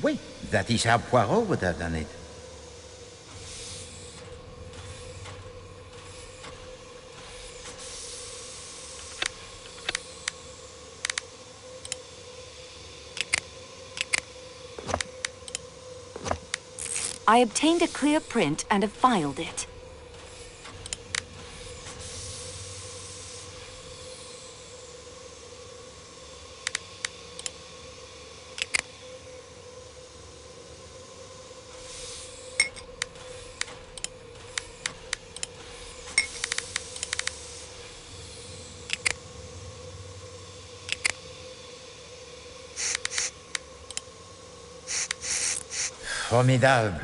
Oui, that is how Poirot would have done it. I obtained a clear print and have filed it. Formidable.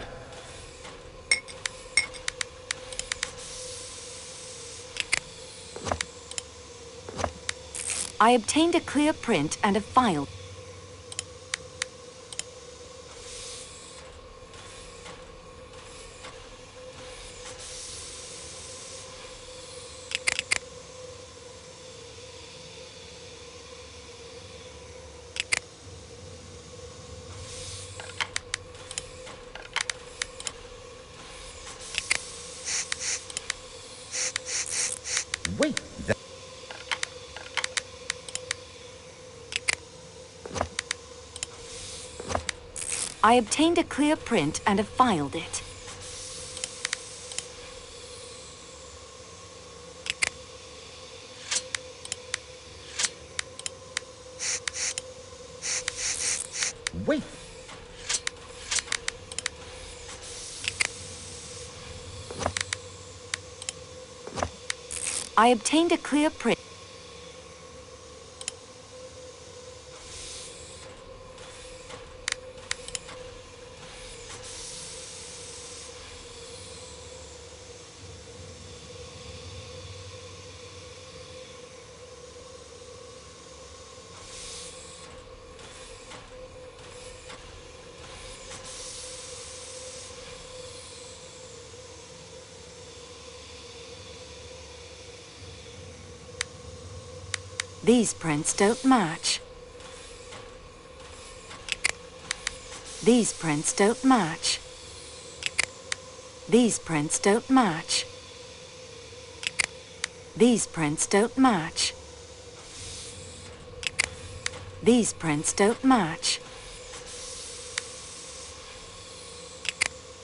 I obtained a clear print and have filed. Oui, that... I obtained a clear print and have filed it. Oui. I obtained a clear print. These prints don't match. These prints don't match. These prints don't match. These prints don't match. These prints don't match.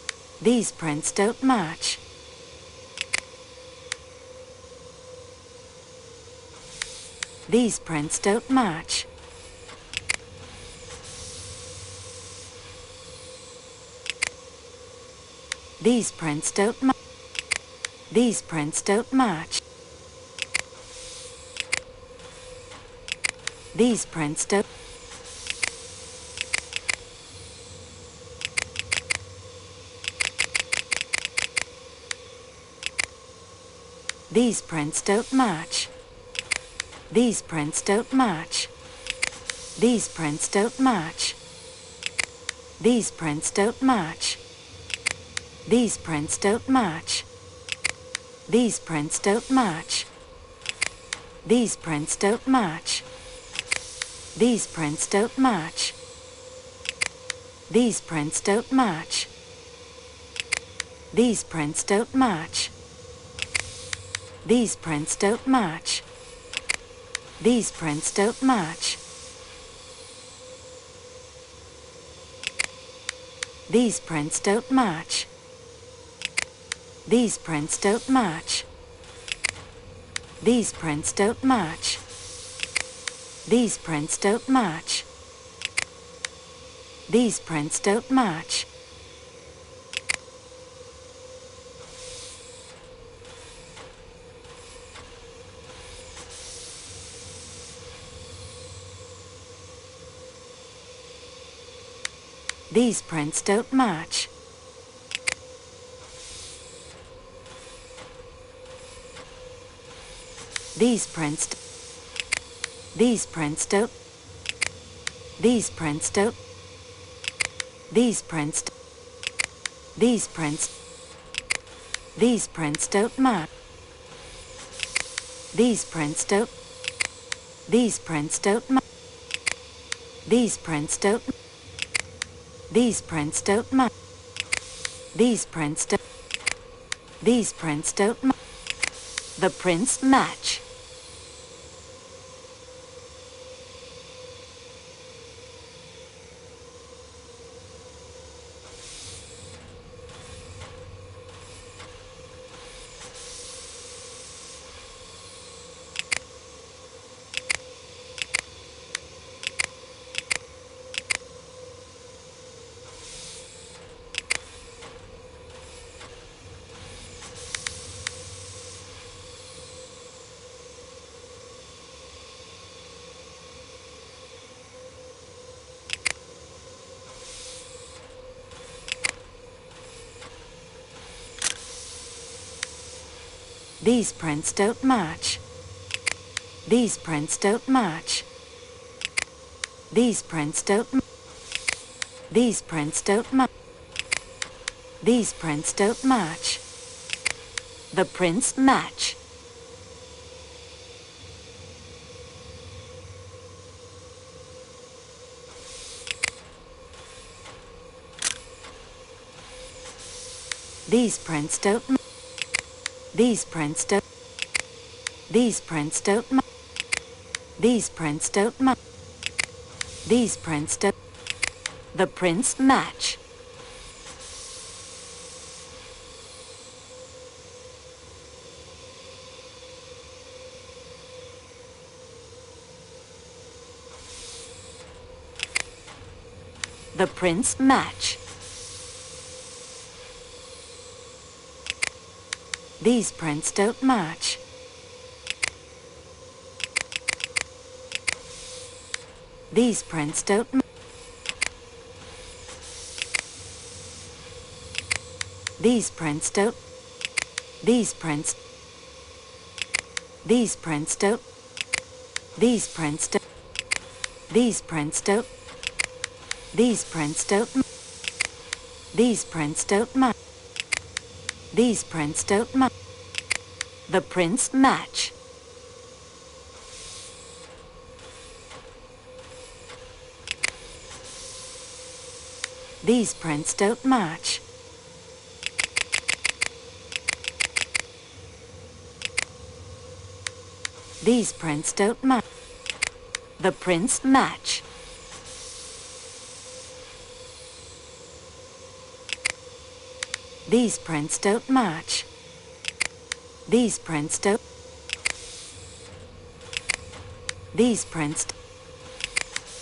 These prints don't match. These prints don't match. These prints don't match. These prints don't match. These prints don't. These prints don't match. These prints don't match. These prints don't match. These prints don't match. These prints don't match. These prints don't match. These prints don't match. These prints don't match. These prints don't match. These prints don't match. These prints don't match. These prints don't match. These prints don't match. These prints don't match. These prints don't match. These prints don't match. These prints don't match. These prints don't match. These prints. These prints don't. These prints don't. These prints. These prints. These prints don't match. These prints don't. These prints don't match. These prints don't. These prints don't match. These prints don't. These prints don't match. The prints match. These prints don't match. These prints don't match. These prints don't. These prints don't match. These prints don't match. The prints match. These prints don't. These prints don't. These prints don't. These prints don't. These prints don't. The prints match. The prints match. These prints don't match. These prints don't. These prints don't. These prints. These prints don't. These prints don't. These prints don't. These prints don't. These prints don't match. These prints don't match. The prints match. These prints don't match. These prints don't match. The prints match. These prints don't match. These prints don't. These prints.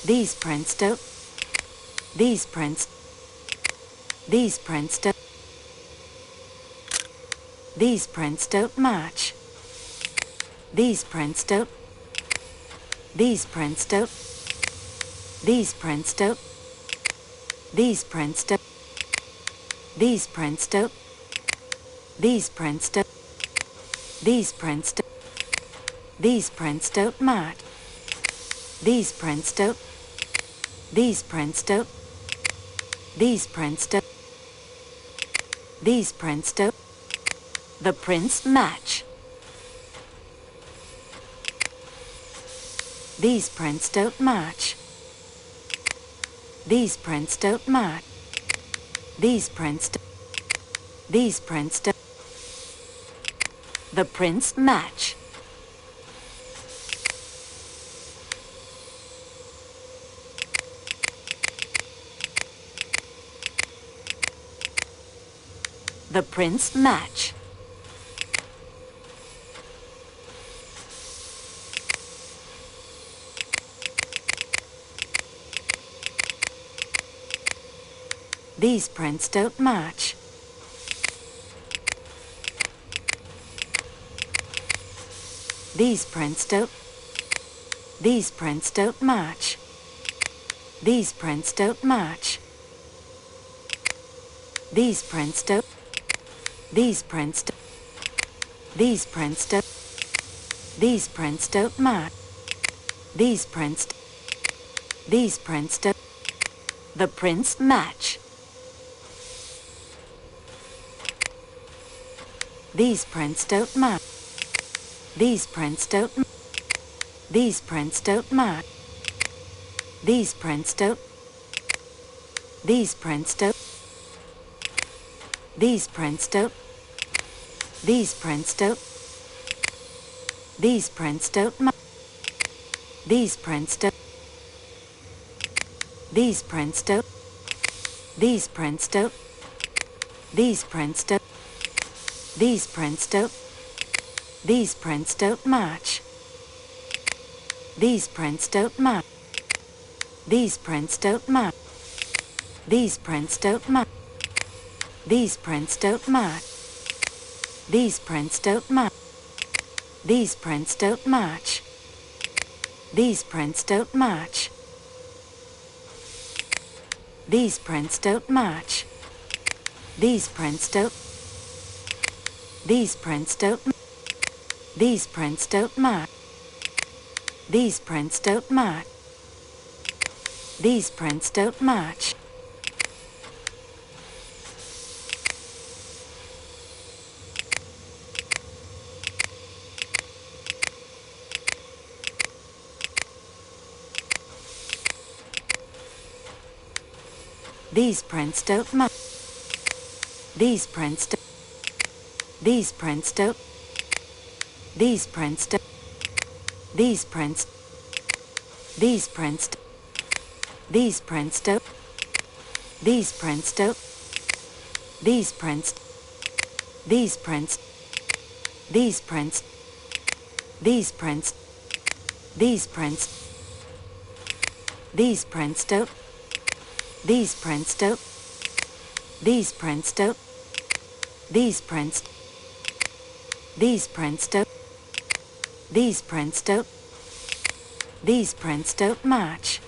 These prints don't. These prints. These prints don't. These prints don't match. These prints don't. These prints don't. These prints don't. These prints don't. These prints don't. These prints don't. These prints don't. These prints don't match. These prints don't. These prints don't. These prints don't. These prints don't. The prints match. These prints don't match. These prints don't match. These prints don't. These prints don't. The prints match. The prints match. These prints don't match. These prints don't. These prints don't match. These prints don't match. These prints don't. These prints don't. These prints don't. These prints don't match. These prints. These prints don't. The prints match. These prints don't match. These prints don't. These prints don't match. These prints don't. These prints don't. These prints don't. These prints don't. These prints don't. These prints don't. These prints don't. These prints don't. These prints don't. These prints don't. These prints don't match. These prints don't match. These prints don't match. These prints don't match. These prints don't match. These prints don't match. These prints don't match. These prints don't match. These prints don't match. These prints don't. These prints don't. These prints don't match. These prints don't match. These prints don't match. These prints don't match. These prints don't. These prints don't. These prints don't. These prints. These prints. These prints don't. These prints don't. These prints. These prints. These prints. These prints. These prints. These prints don't. These prints don't. These prints don't. These prints. These prints don't. These prints don't. These prints don't match.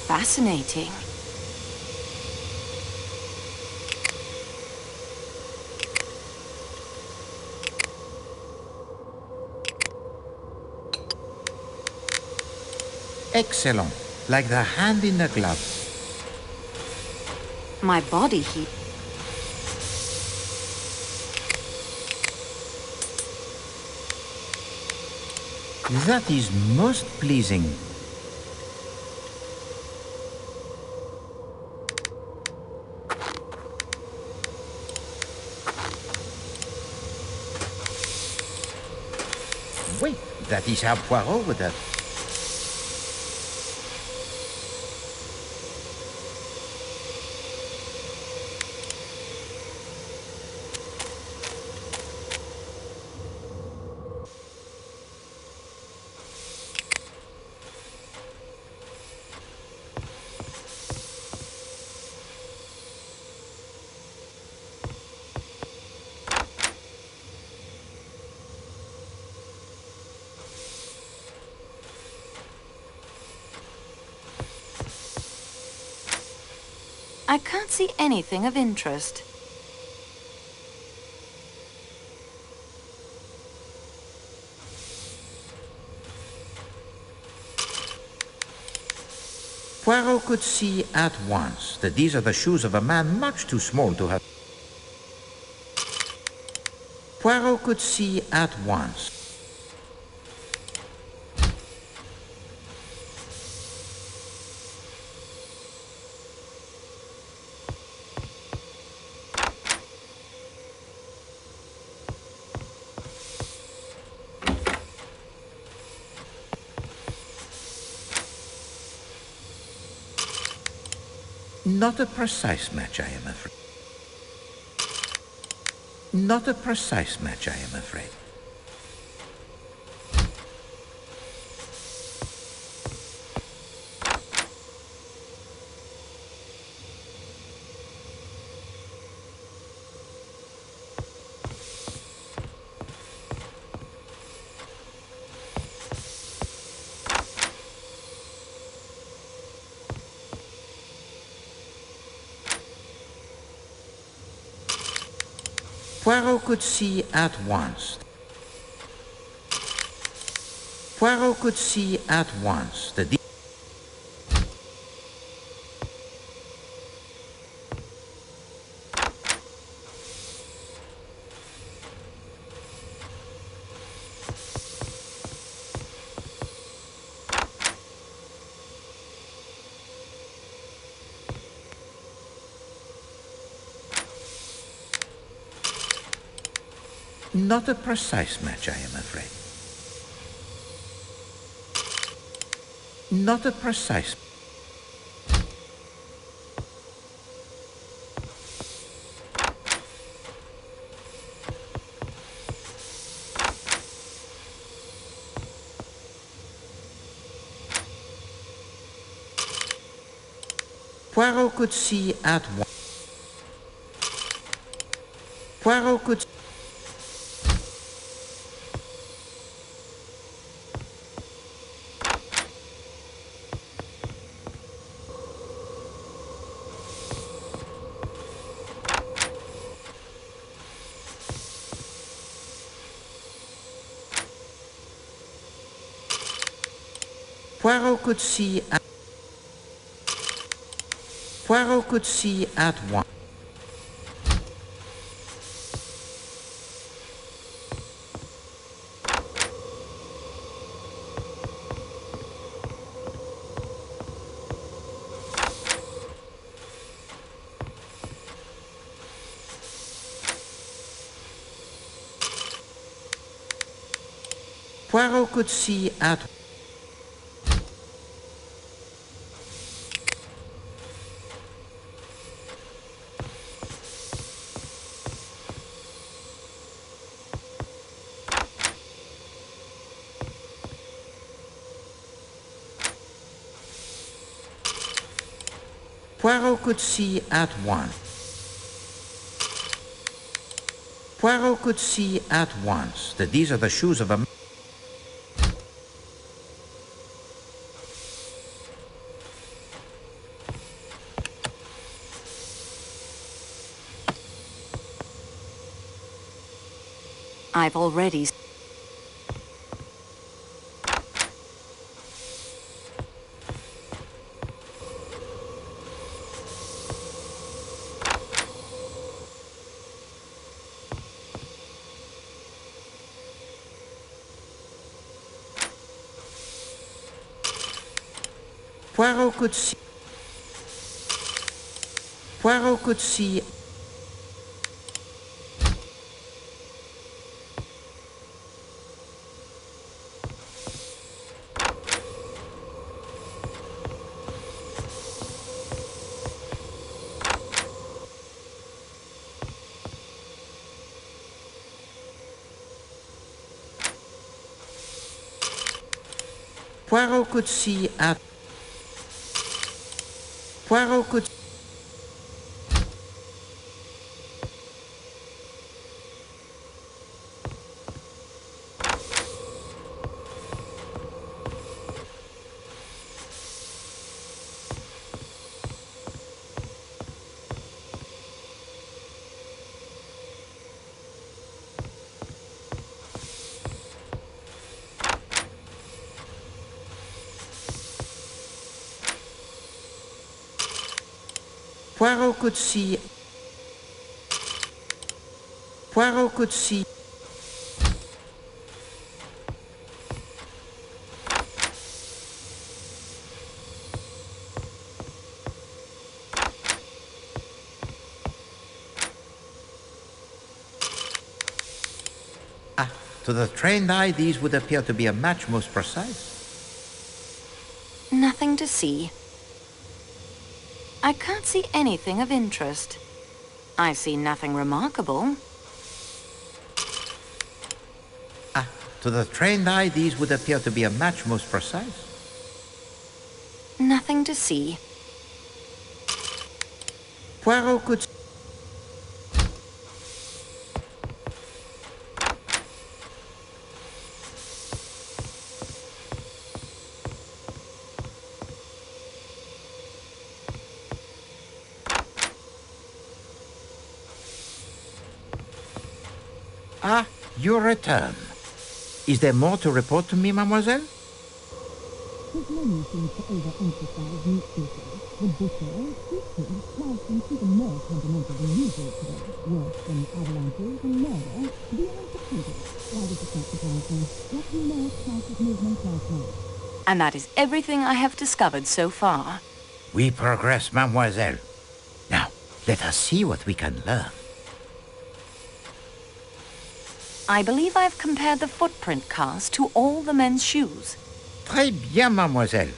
Fascinating. Excellent. Like the hand in the glove. My body heat. That is most pleasing. Oui, that is how Poirot would have. I can't see anything of interest. Poirot could see at once that these are the shoes of a man much too small to have. Poirot could see at once. Not a precise match, I am afraid. Not a precise match, I am afraid. Poirot could see at once. Poirot could see at once the Not a precise match, I am afraid. Not a precise. Poirot could see at once. Poirot could. Poirot could see at Poirot could see at once. Poirot could see at Poirot could see at once. Poirot could see at once that these are the shoes of a... I've already... Poirot could see... Poirot could see... Poirot could see at... Poirot could... Poirot could see... Poirot could see... To the trained eye, these would appear to be a match most precise. Nothing to see. I can't see anything of interest. I see nothing remarkable. To the trained eye, these would appear to be a match most precise. Nothing to see. Poirot could... your return. Is there more to report to me, mademoiselle? His menu seems to overemphasize meat dishes. The butcher, Christie, sliced them even more fundamental than usual today. Worse than avalanches and murder, beyond the potatoes. Why does it not surprise me? What he knows past his movements last night. And that is everything I have discovered so far. We progress, mademoiselle. Now, let us see what we can learn. I believe I've compared the footprint cast to all the men's shoes. Très bien, mademoiselle.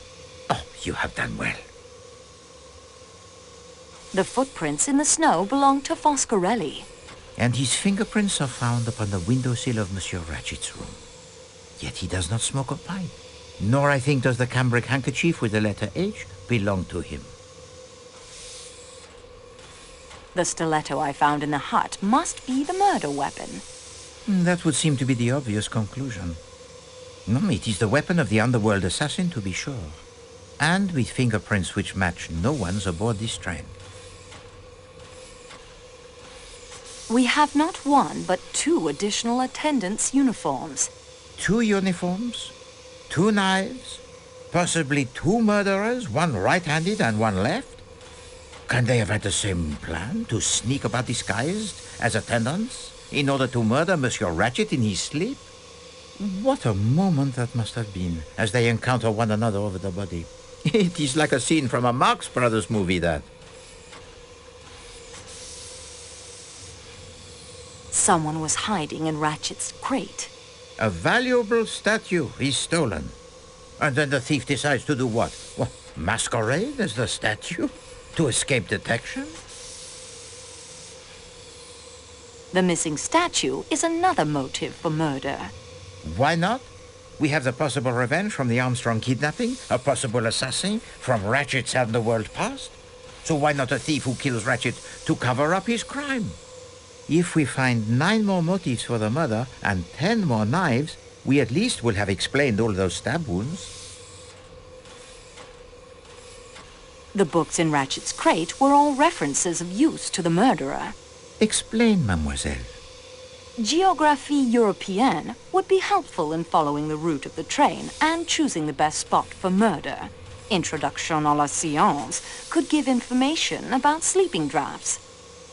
Oh, you have done well. The footprints in the snow belong to Foscarelli. And his fingerprints are found upon the windowsill of Monsieur Ratchett's room. Yet he does not smoke a pipe. Nor, I think, does the cambric handkerchief with the letter H belong to him. The stiletto I found in the hut must be the murder weapon. That would seem to be the obvious conclusion. No, it is the weapon of the underworld assassin, to be sure. And with fingerprints which match no one's aboard this train. We have not one, but 2 additional attendants' uniforms. 2 uniforms, 2 knives, possibly 2 murderers, one right-handed and one left. Can they have had the same plan, to sneak about disguised as attendants in order to murder Monsieur Ratchett in his sleep? What a moment that must have been, as they encounter one another over the body. It is like a scene from a Marx Brothers movie, that. Someone was hiding in Ratchett's crate. A valuable statue is stolen. And then the thief decides to do what? What, masquerade as the statue? To escape detection? The missing statue is another motive for murder. Why not? We have the possible revenge from the Armstrong kidnapping, a possible assassin from Ratchett's underworld past. So why not a thief who kills Ratchett to cover up his crime? If we find 9 more motives for the murder and 10 more knives, we at least will have explained all those stab wounds. The books in Ratchett's crate were all references of use to the murderer. Explain, mademoiselle. Géographie Européenne would be helpful in following the route of the train and choosing the best spot for murder. Introduction à la Science could give information about sleeping draughts.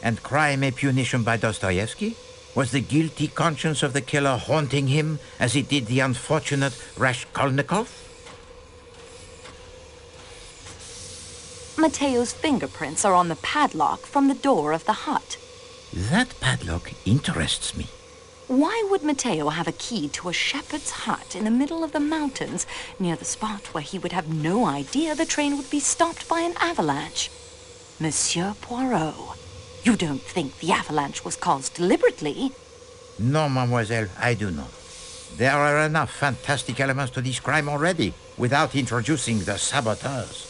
And Crime and Punition by Dostoevsky? Was the guilty conscience of the killer haunting him as it did the unfortunate Raskolnikov? Mateo's fingerprints are on the padlock from the door of the hut. That padlock interests me. Why would Mateo have a key to a shepherd's hut in the middle of the mountains, near the spot where he would have no idea the train would be stopped by an avalanche? Monsieur Poirot, you don't think the avalanche was caused deliberately? No, mademoiselle, I do not. There are enough fantastic elements to this crime already, without introducing the saboteurs.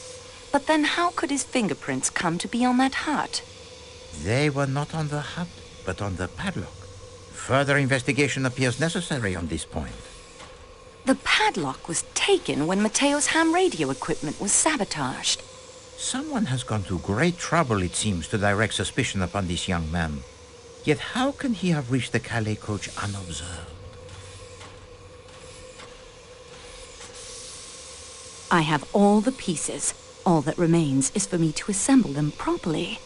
But then how could his fingerprints come to be on that hut? They were not on the hut, but on the padlock. Further investigation appears necessary on this point. The padlock was taken when Mateo's ham radio equipment was sabotaged. Someone has gone to great trouble, it seems, to direct suspicion upon this young man. Yet how can he have reached the Calais coach unobserved? I have all the pieces. All that remains is for me to assemble them properly.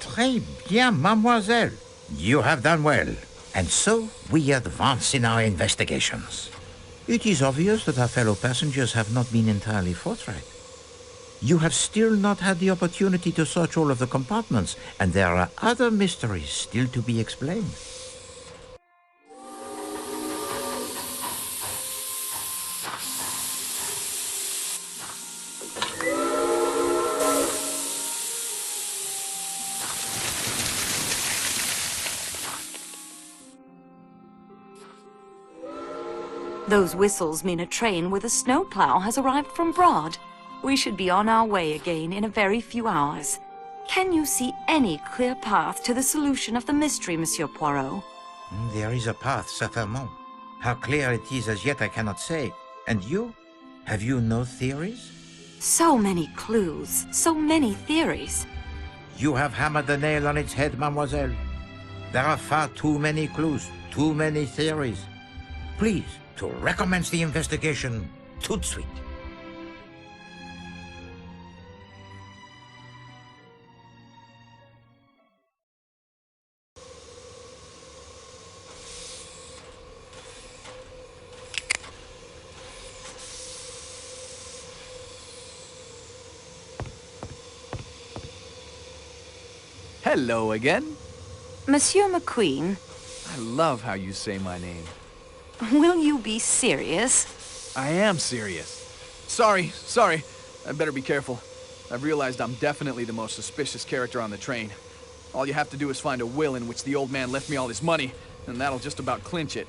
Très bien, mademoiselle. You have done well. And so we advance in our investigations. It is obvious that our fellow passengers have not been entirely forthright. You have still not had the opportunity to search all of the compartments, and there are other mysteries still to be explained. Those whistles mean a train with a snowplow has arrived from Broad. We should be on our way again in a very few hours. Can you see any clear path to the solution of the mystery, Monsieur Poirot? There is a path, certainement. How clear it is as yet I cannot say. And you? Have you no theories? So many clues, so many theories. You have hammered the nail on its head, mademoiselle. There are far too many clues, too many theories. Please, to recommence the investigation tout de suite. Hello again. Monsieur McQueen, I love how you say my name. will you be serious? I am serious. Sorry. I better be careful. I've realized I'm definitely the most suspicious character on the train. All you have to do is find a will in which the old man left me all his money, and that'll just about clinch it.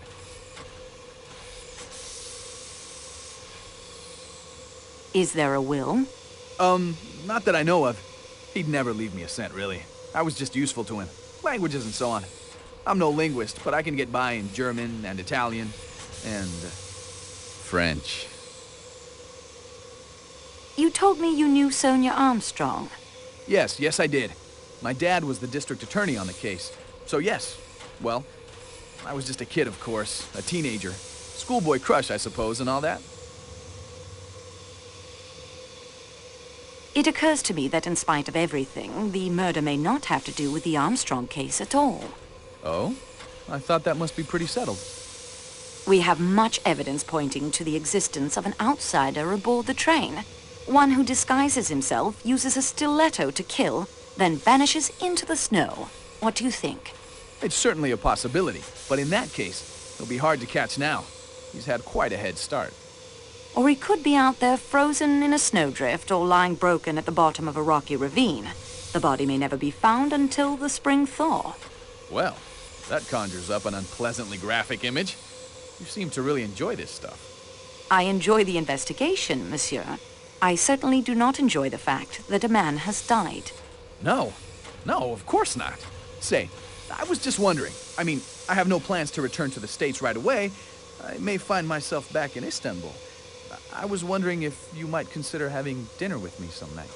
Is there a will? Not that I know of. He'd never leave me a cent, really. I was just useful to him. Languages and so on. I'm no linguist, but I can get by in German and Italian and French. You told me you knew Sonia Armstrong. Yes, I did. My dad was the district attorney on the case. So yes, well, I was just a kid, of course, a teenager. Schoolboy crush, I suppose, and all that. It occurs to me that in spite of everything, the murder may not have to do with the Armstrong case at all. Oh? I thought that must be pretty settled. We have much evidence pointing to the existence of an outsider aboard the train. One who disguises himself, uses a stiletto to kill, then vanishes into the snow. What do you think? It's certainly a possibility, but in that case, he'll be hard to catch now. He's had quite a head start. Or he could be out there frozen in a snowdrift or lying broken at the bottom of a rocky ravine. The body may never be found until the spring thaw. Well, that conjures up an unpleasantly graphic image. You seem to really enjoy this stuff. I enjoy the investigation, monsieur. I certainly do not enjoy the fact that a man has died. No, of course not. Say, I was just wondering. I mean, I have no plans to return to the States right away. I may find myself back in Istanbul. I was wondering if you might consider having dinner with me some night.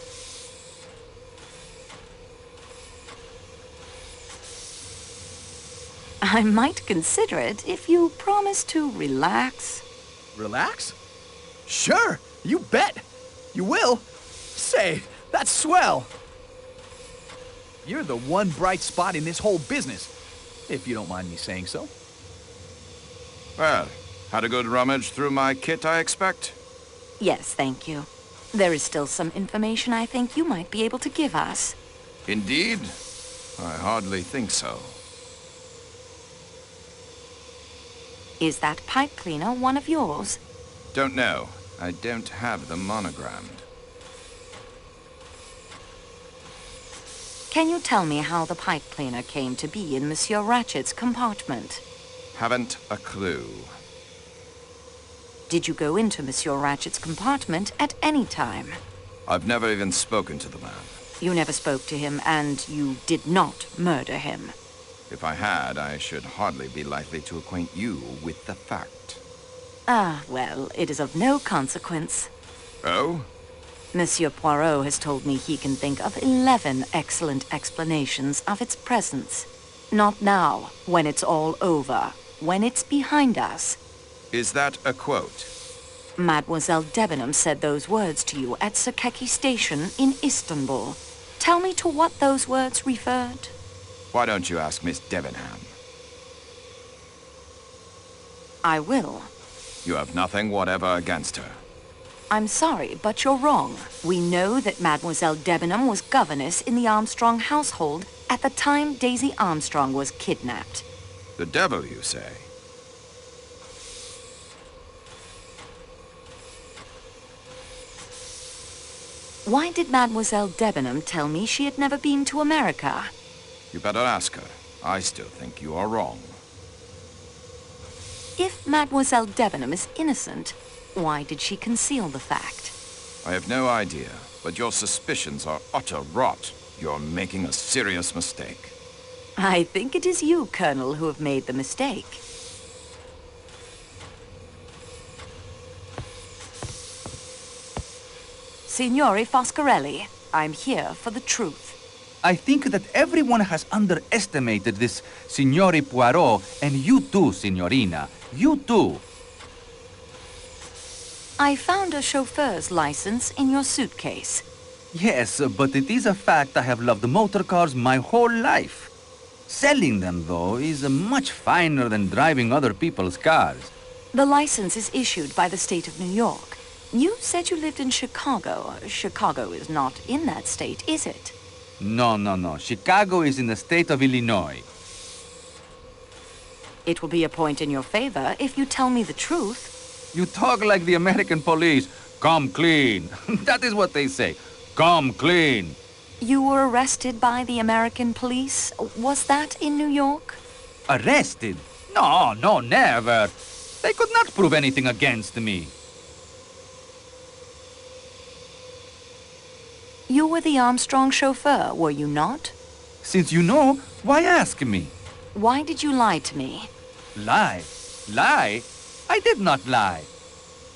I might consider it if you promise to relax. Relax? Sure, you bet. You will? Say, that's swell. You're the one bright spot in this whole business, if you don't mind me saying so. Well, had a good rummage through my kit, I expect? Yes, thank you. There is still some information I think you might be able to give us. Indeed? I hardly think so. Is that pipe cleaner one of yours? Don't know. I don't have them monogrammed. Can you tell me how the pipe cleaner came to be in Monsieur Ratchet's compartment? Haven't a clue. Did you go into Monsieur Ratchet's compartment at any time? I've never even spoken to the man. You never spoke to him, and you did not murder him. If I had, I should hardly be likely to acquaint you with the fact. Ah, well, it is of no consequence. Oh? Monsieur Poirot has told me he can think of 11 excellent explanations of its presence. Not now, when it's all over, when it's behind us. Is that a quote? Mademoiselle Debenham said those words to you at Sakeki Station in Istanbul. Tell me to what those words referred. Why don't you ask Miss Debenham? I will. You have nothing whatever against her. I'm sorry, but you're wrong. We know that Mademoiselle Debenham was governess in the Armstrong household at the time Daisy Armstrong was kidnapped. The devil, you say? Why did Mademoiselle Debenham tell me she had never been to America? You better ask her. I still think you are wrong. If Mademoiselle Debenham is innocent, why did she conceal the fact? I have no idea, but your suspicions are utter rot. You're making a serious mistake. I think it is you, Colonel, who have made the mistake. Signore Foscarelli, I'm here for the truth. I think that everyone has underestimated this Signore Poirot, and you too, Signorina. You too. I found a chauffeur's license in your suitcase. Yes, but it is a fact I have loved motor cars my whole life. Selling them, though, is much finer than driving other people's cars. The license is issued by the state of New York. You said you lived in Chicago. Chicago is not in that state, is it? No. Chicago is in the state of Illinois. It will be a point in your favor if you tell me the truth. You talk like the American police. Come clean. That is what they say. Come clean. You were arrested by the American police. Was that in New York? Arrested? No, never. They could not prove anything against me. You were the Armstrong chauffeur, were you not? Since you know, why ask me? Why did you lie to me? Lie? Lie? I did not lie.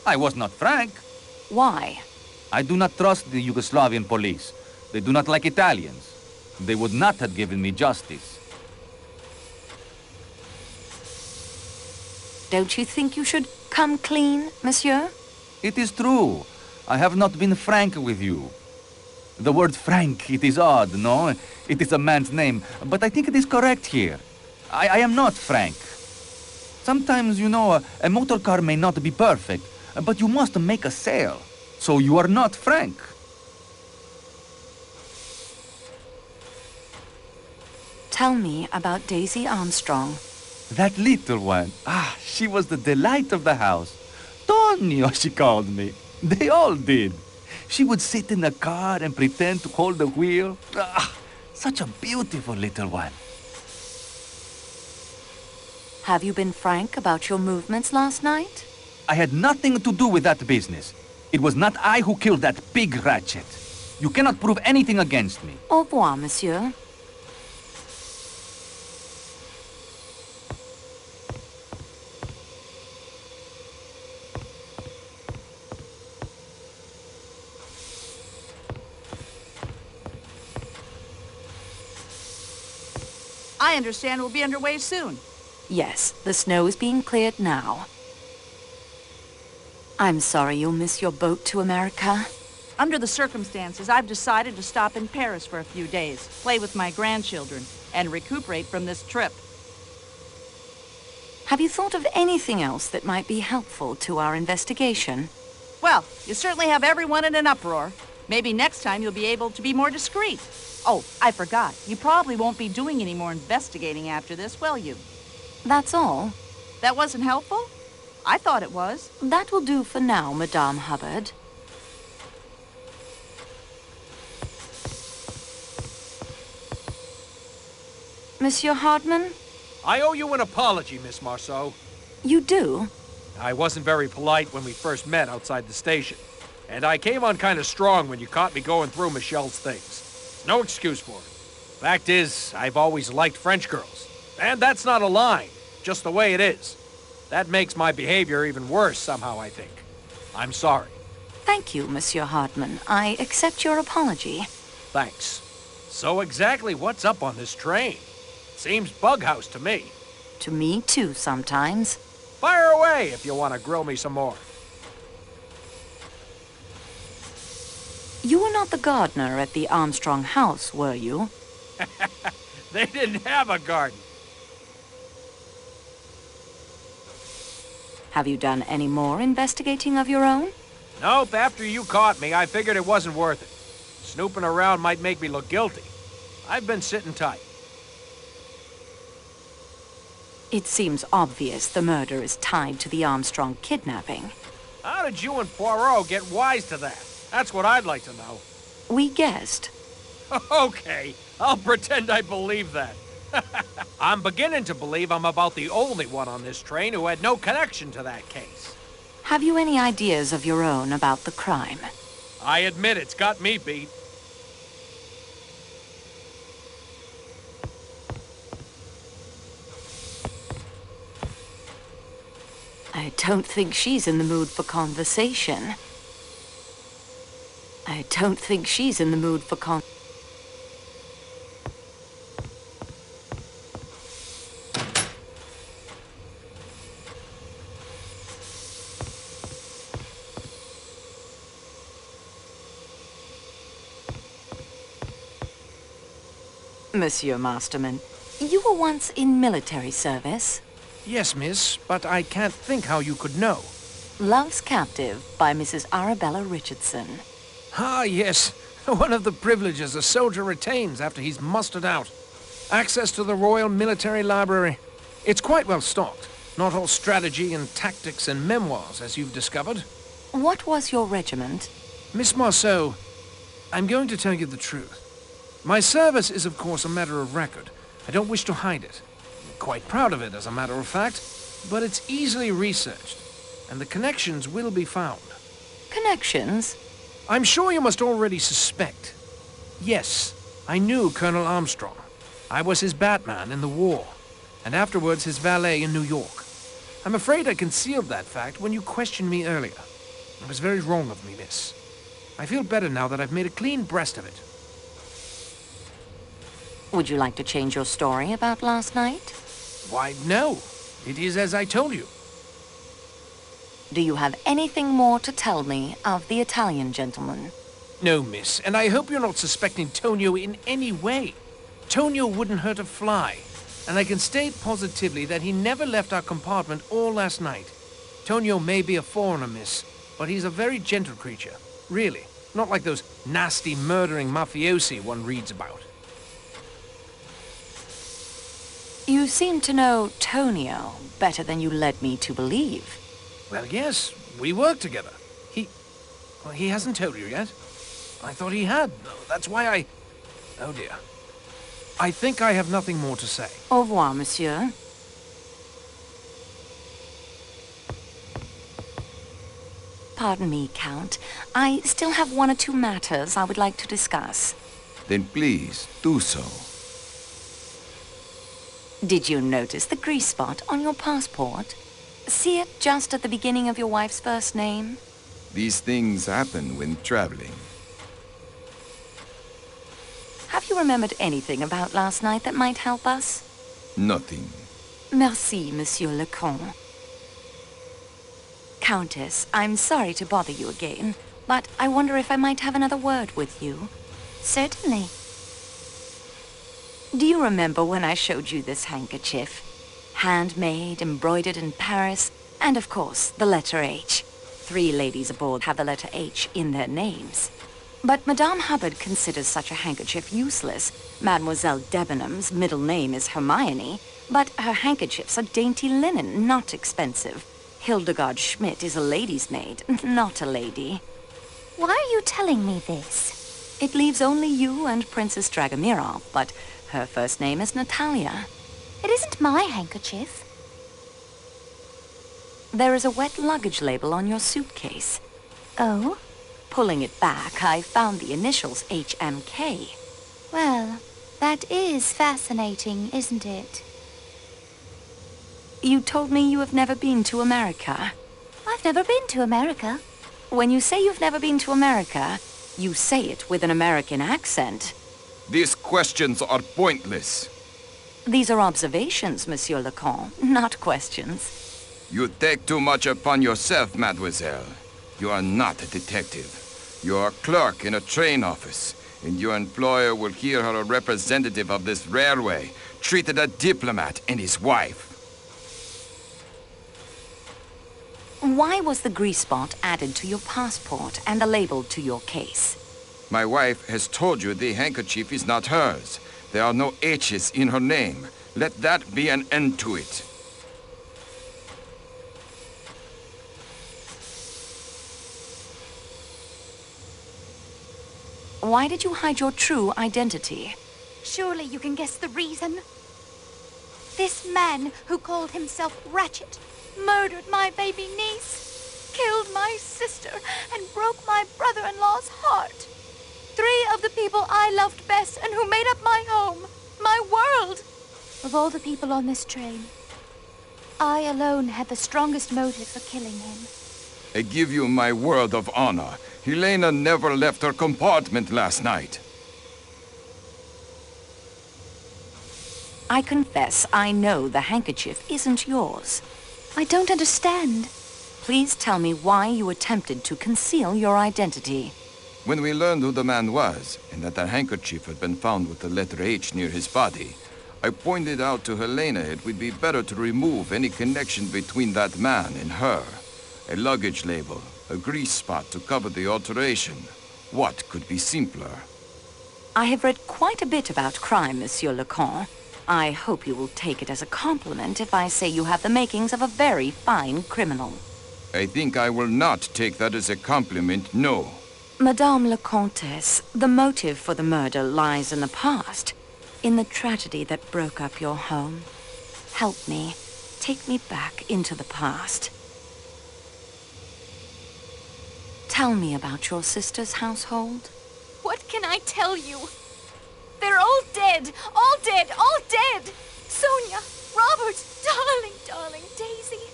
I was not frank. Why? I do not trust the Yugoslavian police. They do not like Italians. They would not have given me justice. Don't you think you should come clean, monsieur? It is true. I have not been frank with you. The word frank, it is odd, no? It is a man's name, but I think it is correct here. I am not frank. Sometimes, you know, a motor car may not be perfect, but you must make a sale. So you are not frank. Tell me about Daisy Armstrong. That little one. She was the delight of the house. Tonio, she called me. They all did. She would sit in the car and pretend to hold the wheel. Such a beautiful little one. Have you been frank about your movements last night? I had nothing to do with that business. It was not I who killed that pig Ratchet. You cannot prove anything against me. Au revoir, monsieur. I understand we'll be underway soon. Yes, the snow is being cleared now. I'm sorry you'll miss your boat to America. Under the circumstances, I've decided to stop in Paris for a few days, play with my grandchildren, and recuperate from this trip. Have you thought of anything else that might be helpful to our investigation? Well, you certainly have everyone in an uproar. Maybe next time you'll be able to be more discreet. Oh, I forgot. You probably won't be doing any more investigating after this, will you? That's all. That wasn't helpful? I thought it was. That will do for now, Madame Hubbard. Monsieur Hardman? I owe you an apology, Miss Marceau. You do? I wasn't very polite when we first met outside the station. And I came on kind of strong when you caught me going through Michelle's things. No excuse for it. Fact is, I've always liked French girls. And that's not a line, just the way it is. That makes my behavior even worse somehow, I think. I'm sorry. Thank you, Monsieur Hardman. I accept your apology. Thanks. So exactly what's up on this train? Seems bughouse to me. To me, too, sometimes. Fire away if you want to grill me some more. You were not the gardener at the Armstrong house, were you? They didn't have a garden. Have you done any more investigating of your own? Nope, after you caught me, I figured it wasn't worth it. Snooping around might make me look guilty. I've been sitting tight. It seems obvious the murder is tied to the Armstrong kidnapping. How did you and Poirot get wise to that? That's what I'd like to know. We guessed. Okay, I'll pretend I believe that. I'm beginning to believe I'm about the only one on this train who had no connection to that case. Have you any ideas of your own about the crime? I admit it's got me beat. I don't think she's in the mood for conversation. I don't think she's in the mood for Monsieur Masterman, you were once in military service. Yes, miss, but I can't think how you could know. Love's Captive by Mrs. Arabella Richardson. Ah, yes. One of the privileges a soldier retains after he's mustered out. Access to the Royal Military Library. It's quite well stocked. Not all strategy and tactics and memoirs, as you've discovered. What was your regiment? Miss Marceau, I'm going to tell you the truth. My service is, of course, a matter of record. I don't wish to hide it. I'm quite proud of it, as a matter of fact. But it's easily researched, and the connections will be found. Connections? I'm sure you must already suspect. Yes, I knew Colonel Armstrong. I was his Batman in the war, and afterwards his valet in New York. I'm afraid I concealed that fact when you questioned me earlier. It was very wrong of me, miss. I feel better now that I've made a clean breast of it. Would you like to change your story about last night? Why, no. It is as I told you. Do you have anything more to tell me of the Italian gentleman? No, miss, and I hope you're not suspecting Tonio in any way. Tonio wouldn't hurt a fly, and I can state positively that he never left our compartment all last night. Tonio may be a foreigner, miss, but he's a very gentle creature, really. Not like those nasty, murdering mafiosi one reads about. You seem to know Tonio better than you led me to believe. Well, yes, we work together. Well, he hasn't told you yet. I thought he had, though. That's why I... Oh, dear. I think I have nothing more to say. Au revoir, monsieur. Pardon me, Count. I still have one or two matters I would like to discuss. Then please, do so. Did you notice the grease spot on your passport? See it just at the beginning of your wife's first name? These things happen when traveling. Have you remembered anything about last night that might help us? Nothing. Merci, Monsieur le Comte. Countess, I'm sorry to bother you again, but I wonder if I might have another word with you. Certainly. Do you remember when I showed you this handkerchief? Handmade, embroidered in Paris, and of course, the letter H. 3 ladies aboard have the letter H in their names. But Madame Hubbard considers such a handkerchief useless. Mademoiselle Debenham's middle name is Hermione, but her handkerchiefs are dainty linen, not expensive. Hildegard Schmidt is a lady's maid, not a lady. Why are you telling me this? It leaves only you and Princess Dragomirov, but her first name is Natalia. It isn't my handkerchief. There is a wet luggage label on your suitcase. Oh? Pulling it back, I found the initials HMK. Well, that is fascinating, isn't it? You told me you have never been to America. I've never been to America. When you say you've never been to America, you say it with an American accent. These questions are pointless. These are observations, Monsieur le Comte, not questions. You take too much upon yourself, mademoiselle. You are not a detective. You are a clerk in a train office, and your employer will hear her a representative of this railway treated a diplomat and his wife. Why was the grease spot added to your passport and the label to your case? My wife has told you the handkerchief is not hers. There are no H's in her name. Let that be an end to it. Why did you hide your true identity? Surely you can guess the reason. This man who called himself Ratchet murdered my baby niece, killed my sister, and broke my brother-in-law's heart. 3 of the people I loved best and who made up my home, my world. Of all the people on this train, I alone had the strongest motive for killing him. I give you my word of honor. Helena never left her compartment last night. I confess I know the handkerchief isn't yours. I don't understand. Please tell me why you attempted to conceal your identity. When we learned who the man was, and that the handkerchief had been found with the letter H near his body, I pointed out to Helena it would be better to remove any connection between that man and her. A luggage label, a grease spot to cover the alteration. What could be simpler? I have read quite a bit about crime, Monsieur Lecoq. I hope you will take it as a compliment if I say you have the makings of a very fine criminal. I think I will not take that as a compliment, no. Madame la Comtesse, the motive for the murder lies in the past, in the tragedy that broke up your home. Help me. Take me back into the past. Tell me about your sister's household. What can I tell you? They're all dead! All dead! All dead! Sonia, Robert, darling, darling Daisy.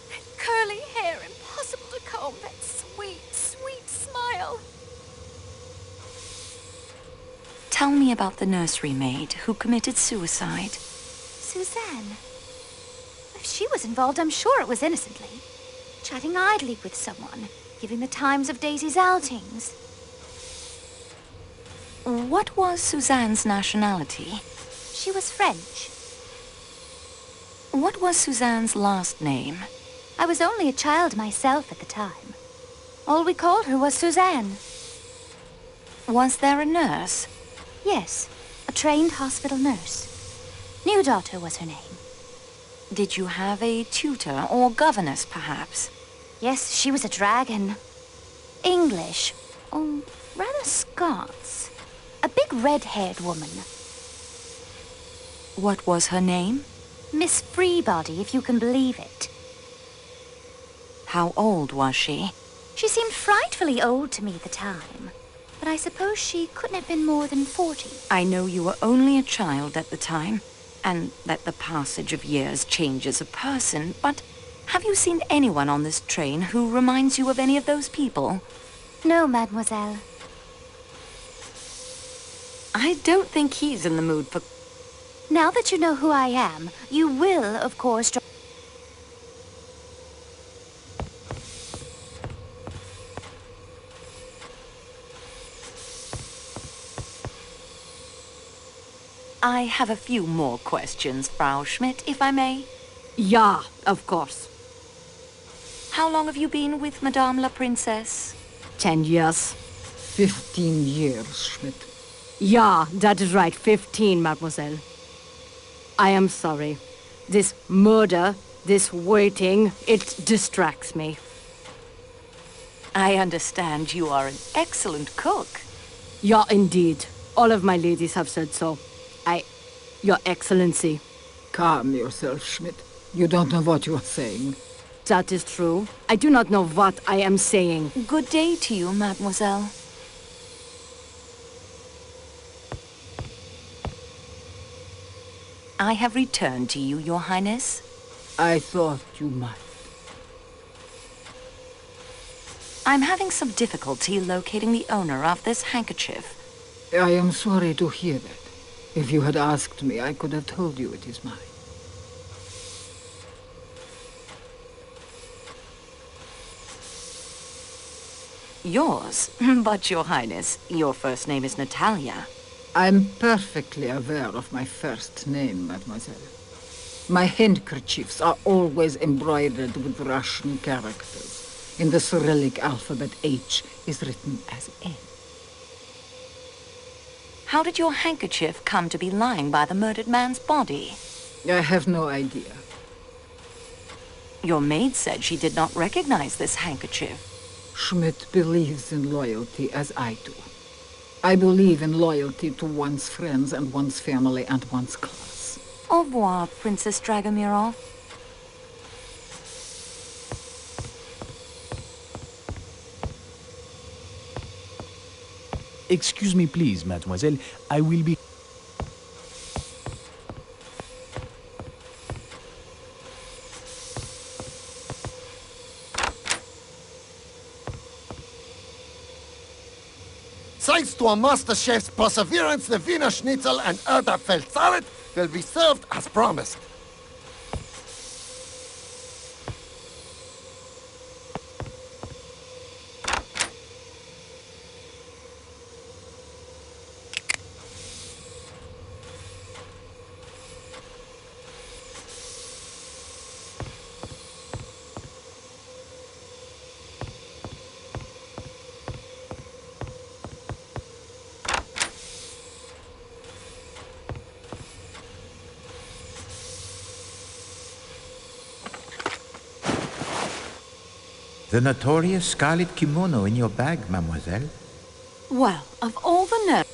That curly hair, impossible to comb, that sweet, sweet smile. Tell me about the nursery maid who committed suicide. Suzanne. If she was involved, I'm sure it was innocently. Chatting idly with someone, giving the times of Daisy's outings. What was Suzanne's nationality? She was French. What was Suzanne's last name? I was only a child myself at the time. All we called her was Suzanne. Was there a nurse? Yes, a trained hospital nurse. New Daughter was her name. Did you have a tutor or governess, perhaps? Yes, she was a dragon. English. Oh, rather Scots. A big red-haired woman. What was her name? Miss Freebody, if you can believe it. How old was she? She seemed frightfully old to me at the time. But I suppose she couldn't have been more than 40. I know you were only a child at the time, and that the passage of years changes a person, but have you seen anyone on this train who reminds you of any of those people? No, mademoiselle. I don't think he's in the mood for... Now that you know who I am, you will, of course... I have a few more questions, Frau Schmidt, if I may. Yeah, of course. How long have you been with Madame la Princesse? 10 years. 15 years, Schmidt. Yeah, that is right. 15, mademoiselle. I am sorry. This murder, this waiting, it distracts me. I understand you are an excellent cook. Yeah, indeed. All of my ladies have said so. Your Excellency. Calm yourself, Schmidt. You don't know what you are saying. That is true. I do not know what I am saying. Good day to you, mademoiselle. I have returned to you, Your Highness. I thought you might. I'm having some difficulty locating the owner of this handkerchief. I am sorry to hear that. If you had asked me, I could have told you it is mine. Yours? But, Your Highness, your first name is Natalia. I'm perfectly aware of my first name, mademoiselle. My handkerchiefs are always embroidered with Russian characters. In the Cyrillic alphabet, H is written as N. How did your handkerchief come to be lying by the murdered man's body? I have no idea. Your maid said she did not recognize this handkerchief. Schmidt believes in loyalty as I do. I believe in loyalty to one's friends and one's family and one's class. Au revoir, Princess Dragomirov. Excuse me, please, mademoiselle. I will be... Thanks to a master chef's perseverance, the Wiener Schnitzel and Erdäpfel salad will be served as promised. The notorious scarlet kimono in your bag, mademoiselle. Well, of all the nerve.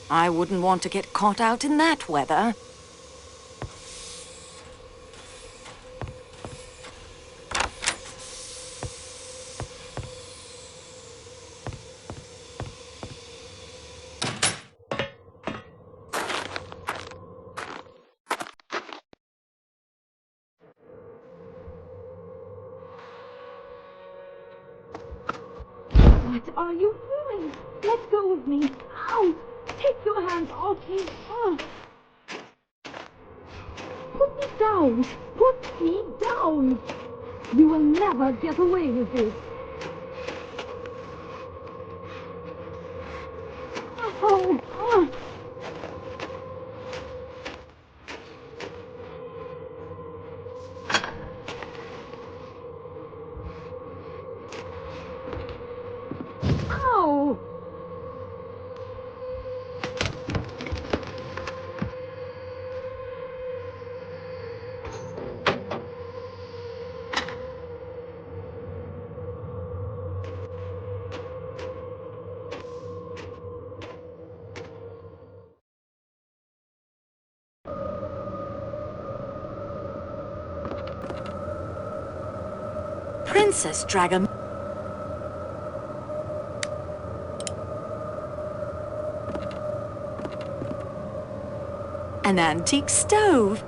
I wouldn't want to get caught out in that weather. What are you doing? Let go of me. Ow! Take your hands off me. Oh. Put me down. Put me down. You will never get away with this. Oh. Oh. Ow! Princess Dragon. An antique stove.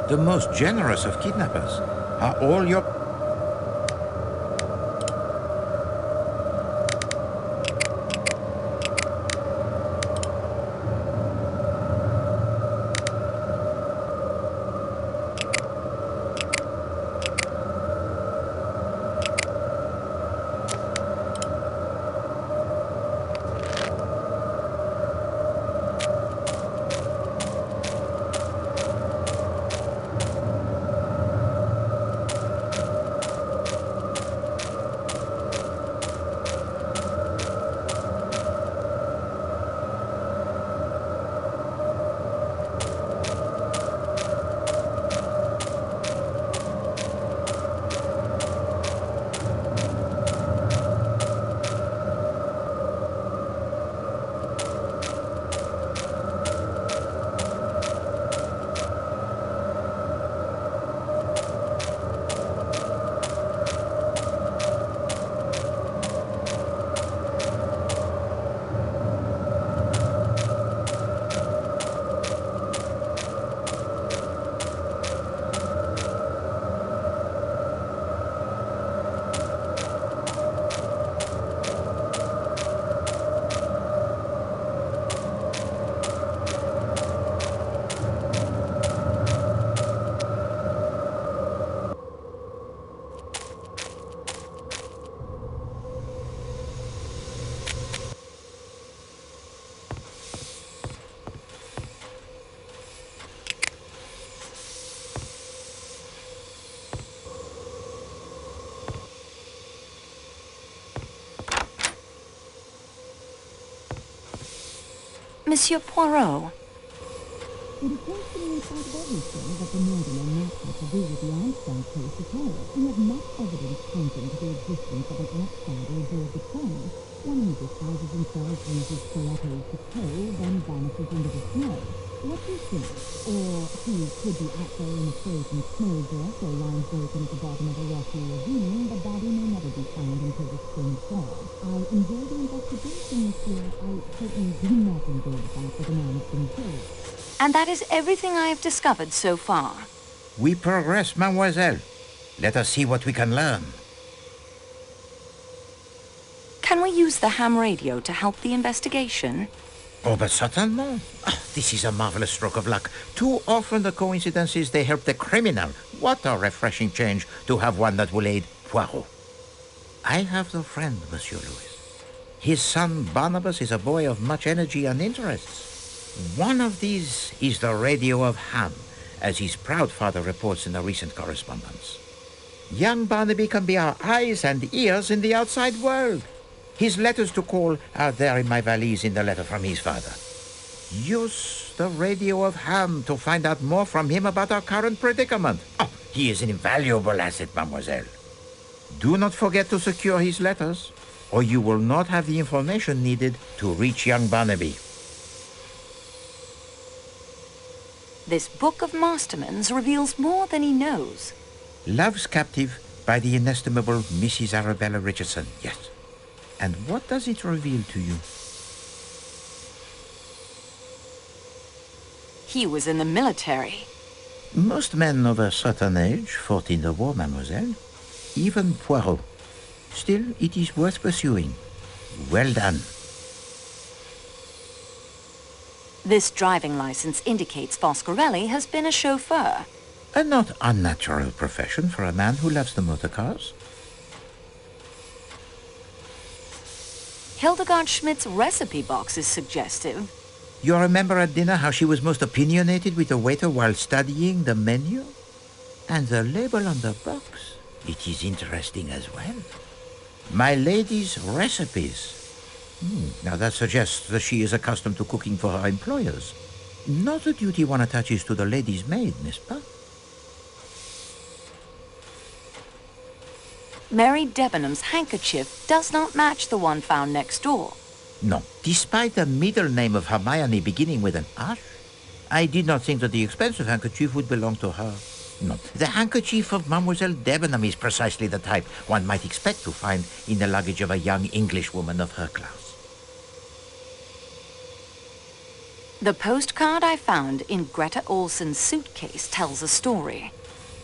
The most generous of kidnappers. Are all your... Monsieur Poirot. It appears to me in spite of everything that the murder may not have to do with the Armstrong case at all. We have much evidence pointing to the existence of an outsider aboard the train. One who disguises himself, uses stilettos to kill, then vanishes into the snow. What do you think? Or he could be out there in a frozen snow dress or lying broken at the bottom of a rocky ravine. The body may never be found until the spring thaw. I enjoy the investigation, monsieur. I certainly do not enjoy the fact that a man has been killed. And that is everything I have discovered so far. We progress, mademoiselle. Let us see what we can learn. Can we use the ham radio to help the investigation? Oh, but certainement. This is a marvelous stroke of luck. Too often the coincidences, they help the criminal. What a refreshing change to have one that will aid Poirot. I have the friend, Monsieur Louis. His son Barnabas is a boy of much energy and interests. One of these is the radio of Ham, as his proud father reports in the recent correspondence. Young Barnaby can be our eyes and ears in the outside world. His letters to call are there in my valise in the letter from his father. Use the radio of Ham to find out more from him about our current predicament. Oh, he is an invaluable asset, mademoiselle. Do not forget to secure his letters, or you will not have the information needed to reach young Barnaby. This book of Masterman's reveals more than he knows. Love's Captive by the inestimable Mrs. Arabella Richardson, yes. And what does it reveal to you? He was in the military. Most men of a certain age fought in the war, mademoiselle. Even Poirot. Still, it is worth pursuing. Well done. This driving license indicates Foscarelli has been a chauffeur. A not unnatural profession for a man who loves the motor cars. Hildegard Schmidt's recipe box is suggestive. You remember at dinner how she was most opinionated with the waiter while studying the menu? And the label on the box, it is interesting as well. My lady's recipes. Now that suggests that she is accustomed to cooking for her employers. Not a duty one attaches to the lady's maid, n'est-ce pas? Mary Debenham's handkerchief does not match the one found next door. No, despite the middle name of Hermione beginning with an H, I did not think that the expensive handkerchief would belong to her. No, the handkerchief of Mademoiselle Debenham is precisely the type one might expect to find in the luggage of a young Englishwoman of her class. The postcard I found in Greta Olson's suitcase tells a story.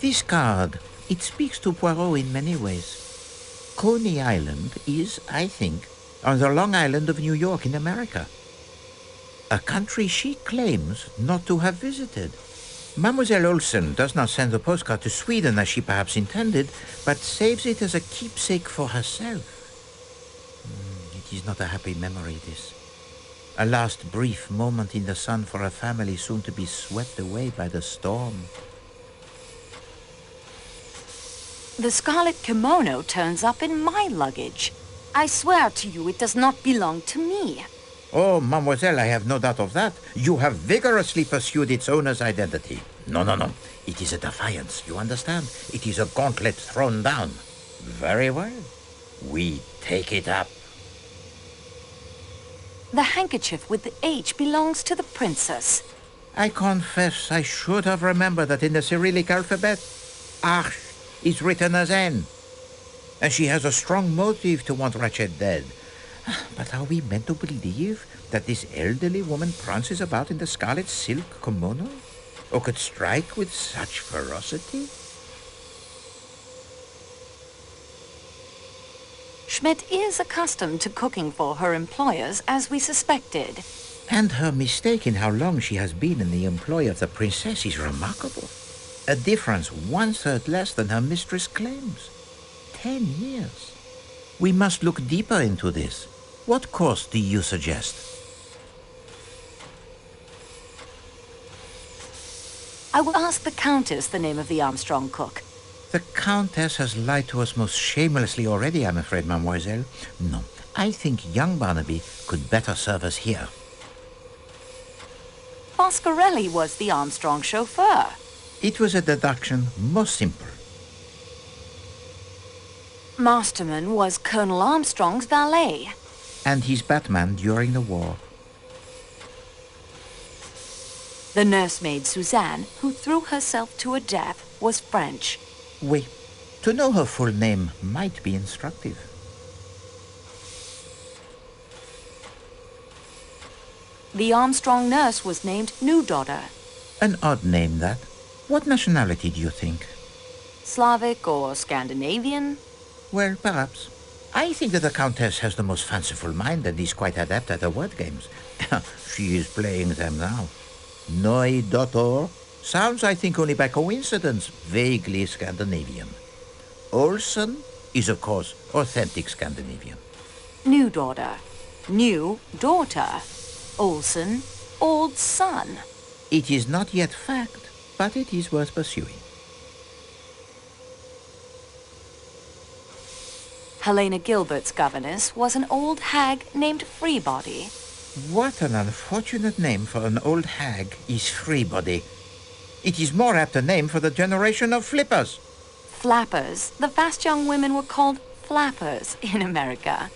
This card, it speaks to Poirot in many ways. Coney Island is, I think, on the Long Island of New York in America. A country she claims not to have visited. Mademoiselle Olson does not send the postcard to Sweden as she perhaps intended, but saves it as a keepsake for herself. It is not a happy memory, this. A last brief moment in the sun for a family soon to be swept away by the storm. The scarlet kimono turns up in my luggage. I swear to you it does not belong to me. Oh, mademoiselle, I have no doubt of that. You have vigorously pursued its owner's identity. No. It is a defiance, you understand? It is a gauntlet thrown down. Very well. We take it up. The handkerchief with the H belongs to the princess. I confess I should have remembered that in the Cyrillic alphabet, Arch is written as N. And she has a strong motive to want Ratchet dead. But are we meant to believe that this elderly woman prances about in the scarlet silk kimono? Or could strike with such ferocity? Schmidt is accustomed to cooking for her employers, as we suspected. And her mistake in how long she has been in the employ of the princess is remarkable. A difference 1/3 less than her mistress claims. 10 years. We must look deeper into this. What course do you suggest? I will ask the Countess the name of the Armstrong cook. The Countess has lied to us most shamelessly already, I'm afraid, mademoiselle. No, I think young Barnaby could better serve us here. Foscarelli was the Armstrong chauffeur. It was a deduction most simple. Masterman was Colonel Armstrong's valet. And his Batman during the war. The nursemaid Suzanne, who threw herself to her death, was French. Oui. To know her full name might be instructive. The Armstrong nurse was named New Daughter. An odd name, that. What nationality do you think? Slavic or Scandinavian? Well, perhaps. I think that the Countess has the most fanciful mind and is quite adept at the word games. She is playing them now. Neue Daughter sounds, I think, only by coincidence, vaguely Scandinavian. Olsen is, of course, authentic Scandinavian. New Daughter. New Daughter. Olsen, old son. It is not yet fact, but it is worth pursuing. Helena Gilbert's governess was an old hag named Freebody. What an unfortunate name for an old hag is Freebody. It is more apt a name for the generation of flippers. Flappers. The fast young women were called flappers in America.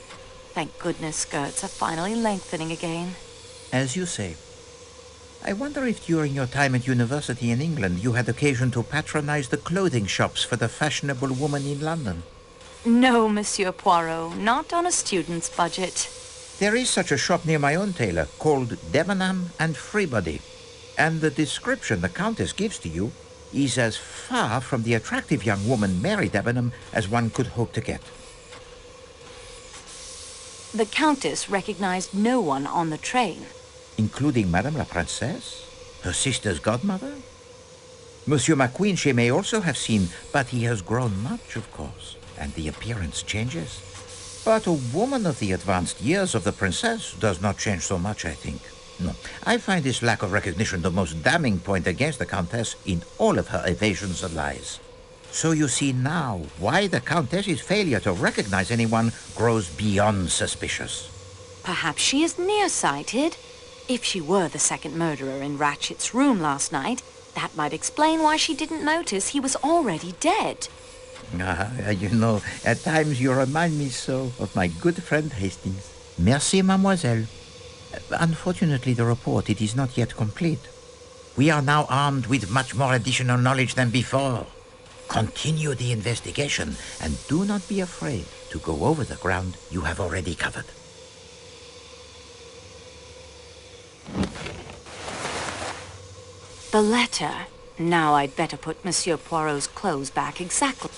Thank goodness skirts are finally lengthening again. As you say. I wonder if during your time at university in England you had occasion to patronize the clothing shops for the fashionable woman in London. No, Monsieur Poirot, not on a student's budget. There is such a shop near my own tailor called Debenham and Freebody, and the description the Countess gives to you is as far from the attractive young woman Mary Debenham as one could hope to get. The Countess recognized no one on the train. Including Madame la Princesse, her sister's godmother? Monsieur McQueen she may also have seen, but he has grown much, of course, and the appearance changes. But a woman of the advanced years of the princess does not change so much, I think. No, I find this lack of recognition the most damning point against the Countess in all of her evasions and lies. So you see now why the Countess's failure to recognize anyone grows beyond suspicious. Perhaps she is nearsighted. If she were the second murderer in Ratchet's room last night, that might explain why she didn't notice he was already dead. You know, at times you remind me so of my good friend Hastings. Merci, mademoiselle. Unfortunately, the report, it is not yet complete. We are now armed with much more additional knowledge than before. Continue the investigation, and do not be afraid to go over the ground you have already covered. The letter. Now I'd better put Monsieur Poirot's clothes back exactly.